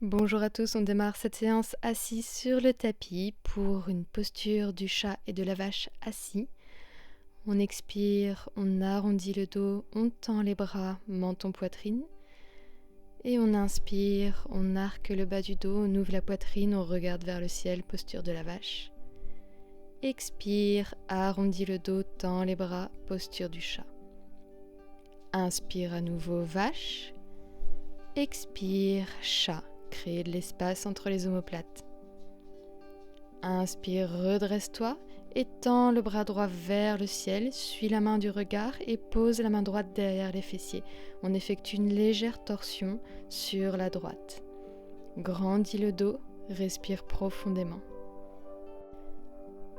Bonjour à tous, on démarre cette séance assis sur le tapis pour une posture du chat et de la vache assis. On expire, on arrondit le dos, on tend les bras, menton poitrine. Et on inspire, on arque le bas du dos, on ouvre la poitrine, on regarde vers le ciel, posture de la vache. Expire, arrondis le dos, tend les bras, posture du chat. Inspire à nouveau vache. Expire, chat. Créer de l'espace entre les omoplates. Inspire, redresse-toi et tends le bras droit vers le ciel, suis la main du regard et pose la main droite derrière les fessiers. On effectue une légère torsion sur la droite. Grandis le dos, respire profondément.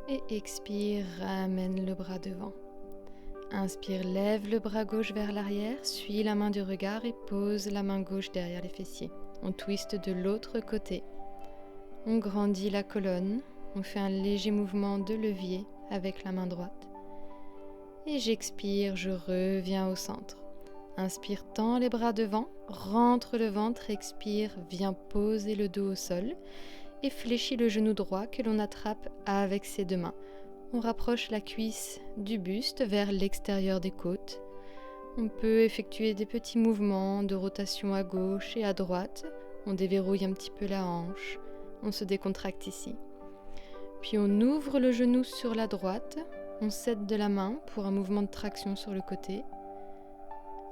Et expire, ramène le bras devant. Inspire, lève le bras gauche vers l'arrière, suis la main du regard et pose la main gauche derrière les fessiers. On twiste de l'autre côté. On grandit la colonne. On fait un léger mouvement de levier avec la main droite. Et j'expire, je reviens au centre. Inspire, tends les bras devant, rentre le ventre, expire, viens poser le dos au sol et fléchis le genou droit que l'on attrape avec ses deux mains. On rapproche la cuisse du buste vers l'extérieur des côtes. On peut effectuer des petits mouvements de rotation à gauche et à droite. On déverrouille un petit peu la hanche. On se décontracte ici. Puis on ouvre le genou sur la droite. On cède de la main pour un mouvement de traction sur le côté.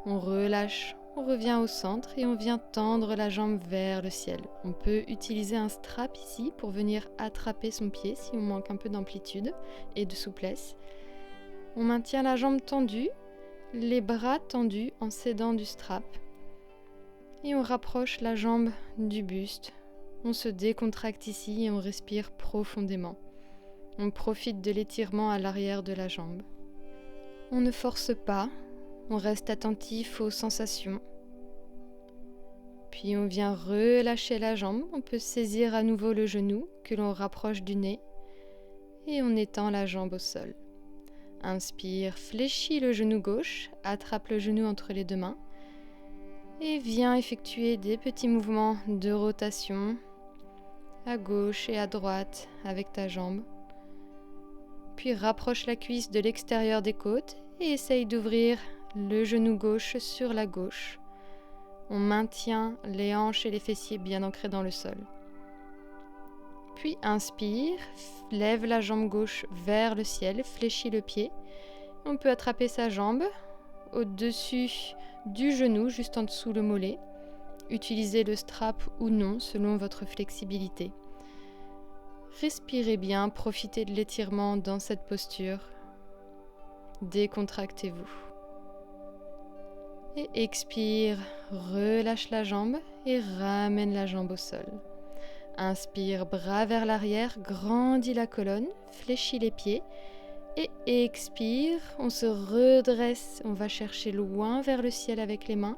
On relâche, on revient au centre et on vient tendre la jambe vers le ciel. On peut utiliser un strap ici pour venir attraper son pied si on manque un peu d'amplitude et de souplesse. On maintient la jambe tendue, les bras tendus en s'aidant du strap. Et on rapproche la jambe du buste. On se décontracte ici et on respire profondément. On profite de l'étirement à l'arrière de la jambe. On ne force pas. On reste attentif aux sensations. Puis on vient relâcher la jambe. On peut saisir à nouveau le genou que l'on rapproche du nez. Et on étend la jambe au sol. Inspire, fléchis le genou gauche, attrape le genou entre les deux mains. Et viens effectuer des petits mouvements de rotation à gauche et à droite avec ta jambe. Puis rapproche la cuisse de l'extérieur des côtes et essaye d'ouvrir le genou gauche sur la gauche. On maintient les hanches et les fessiers bien ancrés dans le sol. Puis inspire, lève la jambe gauche vers le ciel, fléchis le pied. On peut attraper sa jambe au-dessus du genou, juste en dessous le mollet. Utilisez le strap ou non selon votre flexibilité. Respirez bien, profitez de l'étirement dans cette posture. Décontractez-vous. Et expire, relâche la jambe et ramène la jambe au sol. Inspire, bras vers l'arrière, grandis la colonne, fléchis les pieds. Et expire, on se redresse, on va chercher loin vers le ciel avec les mains.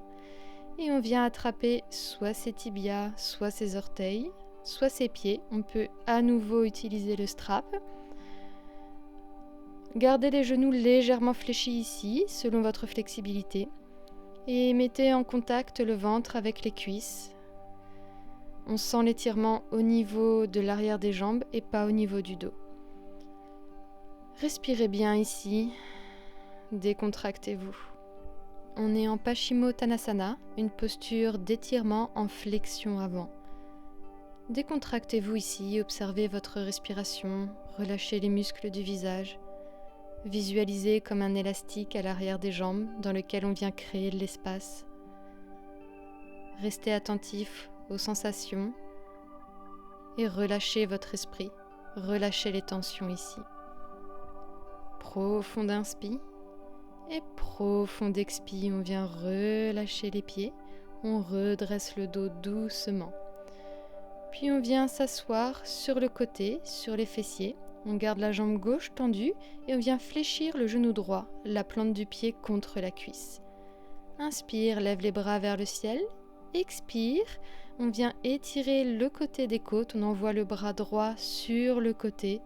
Et on vient attraper soit ses tibias, soit ses orteils, soit ses pieds. On peut à nouveau utiliser le strap. Gardez les genoux légèrement fléchis ici, selon votre flexibilité. Et mettez en contact le ventre avec les cuisses. On sent l'étirement au niveau de l'arrière des jambes et pas au niveau du dos. Respirez bien ici. Décontractez-vous. On est en Paschimottanasana, une posture d'étirement en flexion avant. Décontractez-vous ici, observez votre respiration, relâchez les muscles du visage. Visualisez comme un élastique à l'arrière des jambes dans lequel on vient créer de l'espace. Restez attentif aux sensations et relâchez votre esprit, relâchez les tensions ici. Profond inspire. Et profond expire, on vient relâcher les pieds, on redresse le dos doucement. Puis on vient s'asseoir sur le côté, sur les fessiers. On garde la jambe gauche tendue et on vient fléchir le genou droit, la plante du pied contre la cuisse. Inspire, lève les bras vers le ciel. Expire, on vient étirer le côté des côtes, on envoie le bras droit sur le côté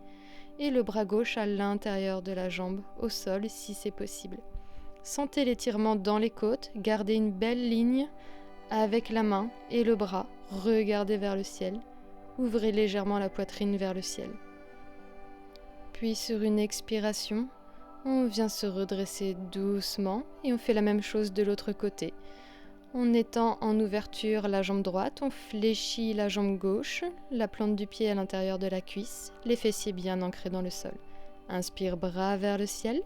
et le bras gauche à l'intérieur de la jambe, au sol si c'est possible. Sentez l'étirement dans les côtes, gardez une belle ligne avec la main et le bras, regardez vers le ciel. Ouvrez légèrement la poitrine vers le ciel. Puis sur une expiration, on vient se redresser doucement et on fait la même chose de l'autre côté. En étant en ouverture la jambe droite, on fléchit la jambe gauche, la plante du pied à l'intérieur de la cuisse, les fessiers bien ancrés dans le sol. Inspire, bras vers le ciel.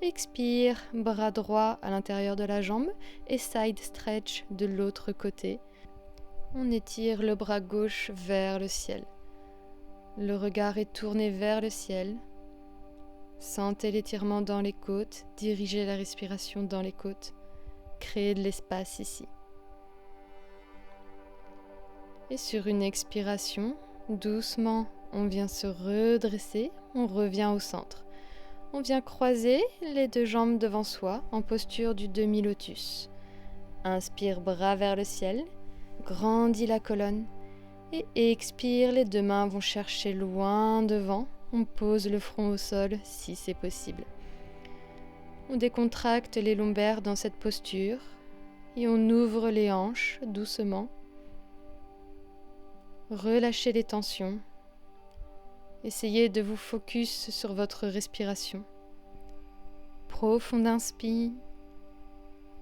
Expire, bras droit à l'intérieur de la jambe et side stretch de l'autre côté. On étire le bras gauche vers le ciel. Le regard est tourné vers le ciel. Sentez l'étirement dans les côtes, dirigez la respiration dans les côtes. Créez de l'espace ici. Et sur une expiration, doucement, on vient se redresser, on revient au centre. On vient croiser les deux jambes devant soi en posture du demi-lotus. Inspire, bras vers le ciel, grandis la colonne et expire, les deux mains vont chercher loin devant. On pose le front au sol si c'est possible. On décontracte les lombaires dans cette posture et on ouvre les hanches doucement. Relâchez les tensions. Essayez de vous focus sur votre respiration. Profond inspire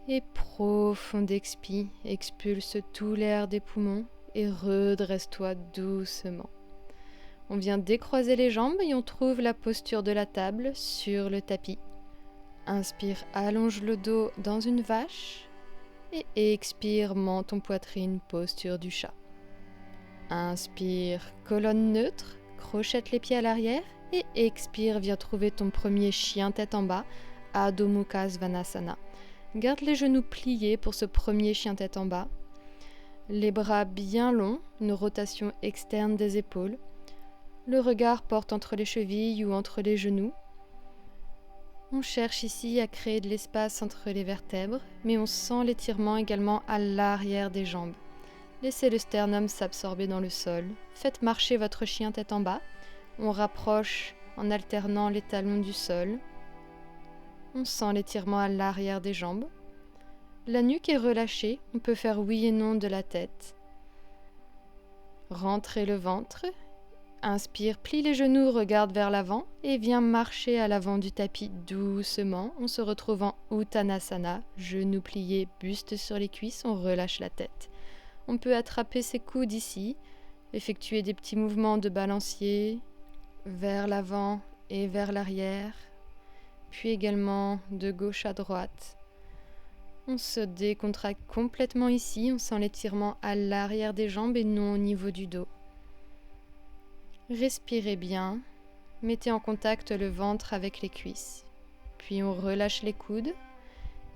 et profond expire. Expulse tout l'air des poumons et redresse-toi doucement. On vient décroiser les jambes et on trouve la posture de la table sur le tapis. Inspire, allonge le dos dans une vache et expire, menton poitrine, posture du chat. Inspire, colonne neutre, crochette les pieds à l'arrière et expire, viens trouver ton premier chien tête en bas, Adho Mukha Svanasana. Garde les genoux pliés pour ce premier chien tête en bas. Les bras bien longs, une rotation externe des épaules. Le regard porte entre les chevilles ou entre les genoux. On cherche ici à créer de l'espace entre les vertèbres, mais on sent l'étirement également à l'arrière des jambes. Laissez le sternum s'absorber dans le sol. Faites marcher votre chien tête en bas. On rapproche en alternant les talons du sol. On sent l'étirement à l'arrière des jambes. La nuque est relâchée. On peut faire oui et non de la tête. Rentrez le ventre. Inspire, plie les genoux, regarde vers l'avant et viens marcher à l'avant du tapis doucement. On se retrouve en Uttanasana, genoux pliés, buste sur les cuisses, on relâche la tête. On peut attraper ses coudes ici, effectuer des petits mouvements de balancier vers l'avant et vers l'arrière, puis également de gauche à droite. On se décontracte complètement ici, on sent l'étirement à l'arrière des jambes et non au niveau du dos. Respirez bien, mettez en contact le ventre avec les cuisses, puis on relâche les coudes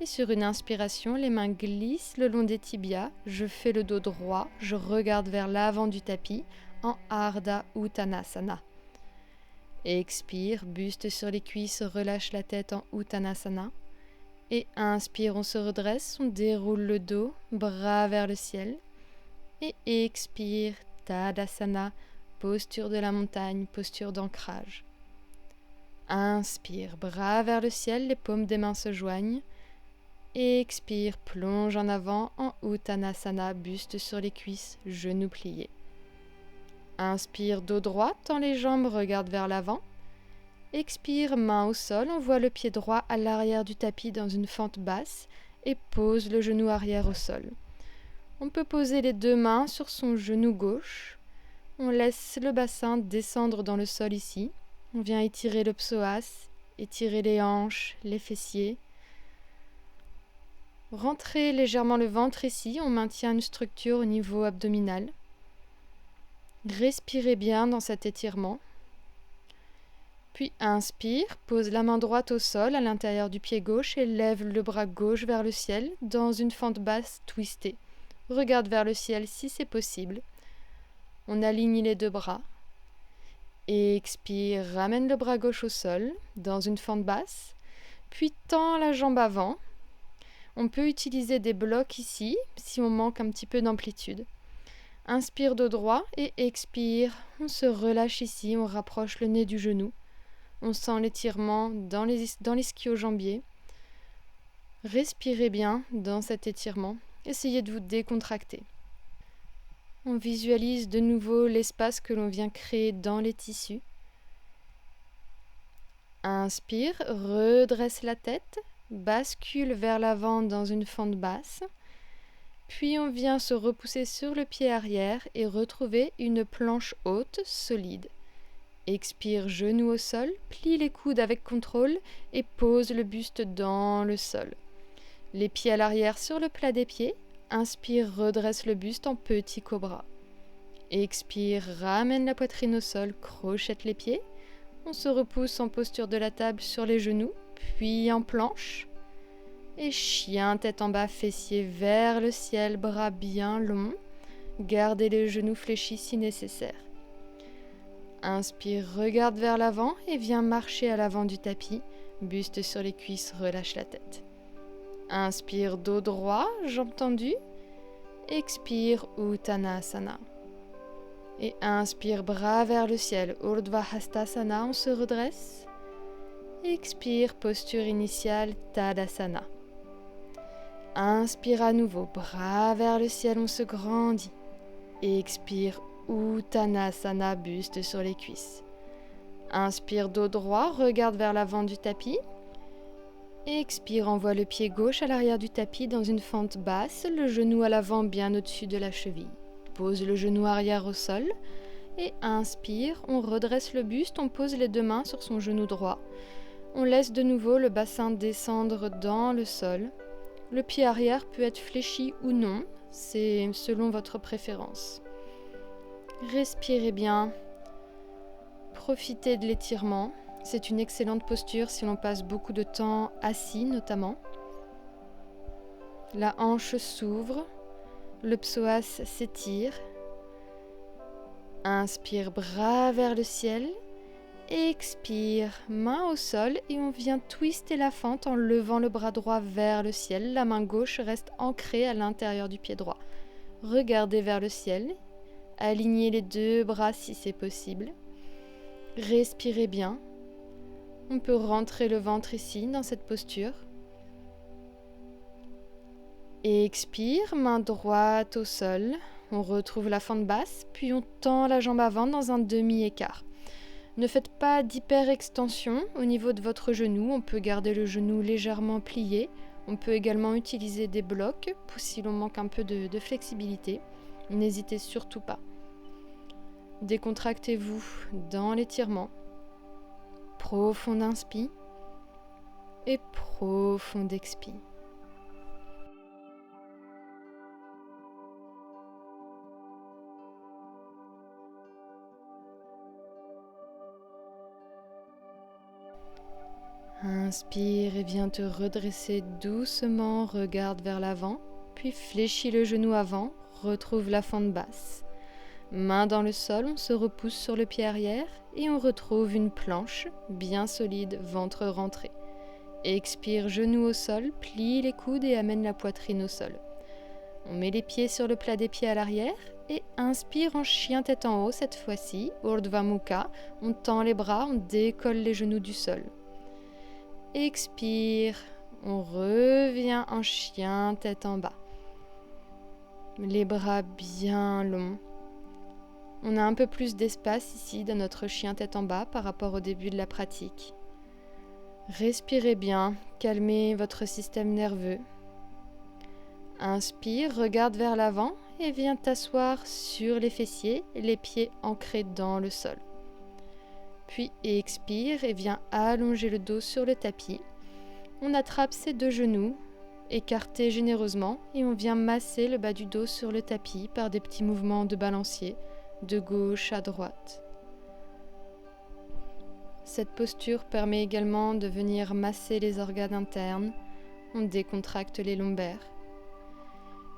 et sur une inspiration, les mains glissent le long des tibias, je fais le dos droit, je regarde vers l'avant du tapis en Ardha Uttanasana. Expire, buste sur les cuisses, relâche la tête en Uttanasana et inspire, on se redresse, on déroule le dos, bras vers le ciel et expire, Tadasana, posture de la montagne, posture d'ancrage. Inspire, bras vers le ciel, les paumes des mains se joignent. Expire, plonge en avant en Uttanasana, buste sur les cuisses, genoux pliés. Inspire, dos droit, tends les jambes, regarde vers l'avant. Expire, main au sol, on voit le pied droit à l'arrière du tapis dans une fente basse et pose le genou arrière au sol. On peut poser les deux mains sur son genou gauche. On laisse le bassin descendre dans le sol ici. On vient étirer le psoas, étirer les hanches, les fessiers. Rentrez légèrement le ventre ici, on maintient une structure au niveau abdominal. Respirez bien dans cet étirement. Puis inspire, pose la main droite au sol à l'intérieur du pied gauche et lève le bras gauche vers le ciel dans une fente basse twistée. Regarde vers le ciel si c'est possible. On aligne les deux bras. Expire, ramène le bras gauche au sol dans une fente basse. Puis tend la jambe avant. On peut utiliser des blocs ici si on manque un petit peu d'amplitude. Inspire dos droit et expire. On se relâche ici, on rapproche le nez du genou. On sent l'étirement dans l'ischio-jambier. Respirez bien dans cet étirement. Essayez de vous décontracter. On visualise de nouveau l'espace que l'on vient créer dans les tissus. Inspire, redresse la tête, bascule vers l'avant dans une fente basse. Puis on vient se repousser sur le pied arrière et retrouver une planche haute, solide. Expire, genou au sol, plie les coudes avec contrôle et pose le buste dans le sol. Les pieds à l'arrière sur le plat des pieds. Inspire, redresse le buste en petit cobra. Expire, ramène la poitrine au sol, crochette les pieds. On se repousse en posture de la table sur les genoux, puis en planche. Et chien tête en bas, fessiers vers le ciel, bras bien longs. Gardez les genoux fléchis si nécessaire. Inspire, regarde vers l'avant et viens marcher à l'avant du tapis. Buste sur les cuisses, relâche la tête. Inspire, dos droit, jambes tendues. Expire, Uttanasana. Et inspire, bras vers le ciel, Urdhva Hastasana, on se redresse. Expire, posture initiale, Tadasana. Inspire à nouveau, bras vers le ciel, on se grandit. Expire, Uttanasana, buste sur les cuisses. Inspire, dos droit, regarde vers l'avant du tapis. Expire, envoie le pied gauche à l'arrière du tapis dans une fente basse, le genou à l'avant bien au-dessus de la cheville. Pose le genou arrière au sol. Et inspire, on redresse le buste, on pose les deux mains sur son genou droit. On laisse de nouveau le bassin descendre dans le sol. Le pied arrière peut être fléchi ou non, c'est selon votre préférence. Respirez bien, profitez de l'étirement. C'est une excellente posture si l'on passe beaucoup de temps assis notamment. La hanche s'ouvre, le psoas s'étire. Inspire, bras vers le ciel. Expire, main au sol et on vient twister la fente en levant le bras droit vers le ciel. La main gauche reste ancrée à l'intérieur du pied droit. Regardez vers le ciel. Alignez les deux bras si c'est possible. Respirez bien. On peut rentrer le ventre ici, dans cette posture. Expire, main droite au sol. On retrouve la fente basse, puis on tend la jambe avant dans un demi-écart. Ne faites pas d'hyper-extension au niveau de votre genou. On peut garder le genou légèrement plié. On peut également utiliser des blocs si l'on manque un peu de flexibilité. N'hésitez surtout pas. Décontractez-vous dans l'étirement. Profond inspire et profond expire. Inspire et viens te redresser doucement, regarde vers l'avant, puis fléchis le genou avant, retrouve la fente basse. Main dans le sol, on se repousse sur le pied arrière et on retrouve une planche bien solide, ventre rentré. Expire, genou au sol, plie les coudes et amène la poitrine au sol. On met les pieds sur le plat des pieds à l'arrière et inspire en chien tête en haut cette fois-ci, Urdhva Mukha. On tend les bras, on décolle les genoux du sol. Expire, on revient en chien tête en bas. Les bras bien longs. On a un peu plus d'espace ici dans notre chien tête en bas par rapport au début de la pratique. Respirez bien, calmez votre système nerveux. Inspire, regarde vers l'avant et viens t'asseoir sur les fessiers, les pieds ancrés dans le sol. Puis expire et viens allonger le dos sur le tapis. On attrape ses deux genoux, écartés généreusement, et on vient masser le bas du dos sur le tapis par des petits mouvements de balancier, de gauche à droite. Cette posture permet également de venir masser les organes internes. On décontracte les lombaires.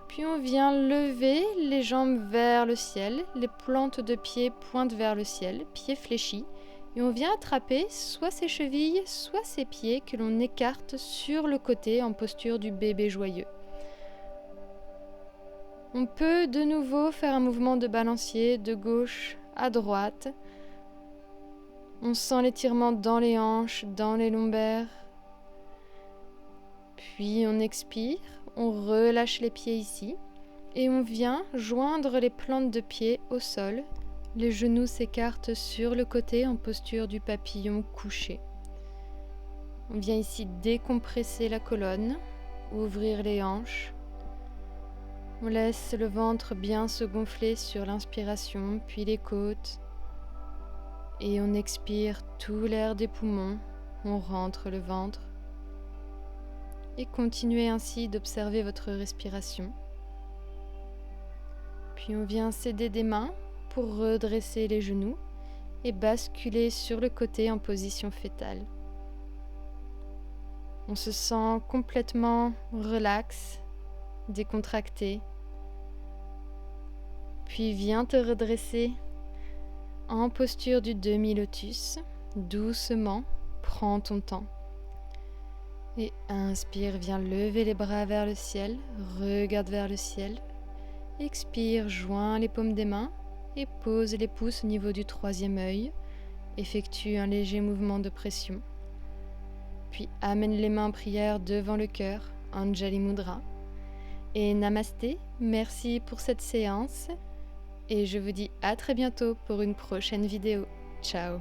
Puis on vient lever les jambes vers le ciel, les plantes de pied pointent vers le ciel, pieds fléchis. Et on vient attraper soit ses chevilles, soit ses pieds que l'on écarte sur le côté en posture du bébé joyeux. On peut de nouveau faire un mouvement de balancier de gauche à droite. On sent l'étirement dans les hanches, dans les lombaires. Puis on expire, On relâche les pieds ici et on vient joindre les plantes de pied au sol. Les genoux s'écartent sur le côté en posture du papillon couché. On vient ici décompresser la colonne, ouvrir les hanches. On laisse le ventre bien se gonfler sur l'inspiration, puis les côtes. Et on expire tout l'air des poumons. On rentre le ventre. Et continuez ainsi d'observer votre respiration. Puis on vient s'aider des mains pour redresser les genoux et basculer sur le côté en position fétale. On se sent complètement relax, décontracté. Puis viens te redresser en posture du demi-lotus. Doucement, prends ton temps. Et inspire, viens lever les bras vers le ciel, regarde vers le ciel. Expire, joins les paumes des mains et pose les pouces au niveau du troisième œil. Effectue un léger mouvement de pression. Puis amène les mains en prière devant le cœur, Anjali Mudra. Et Namasté, merci pour cette séance. Et je vous dis à très bientôt pour une prochaine vidéo. Ciao!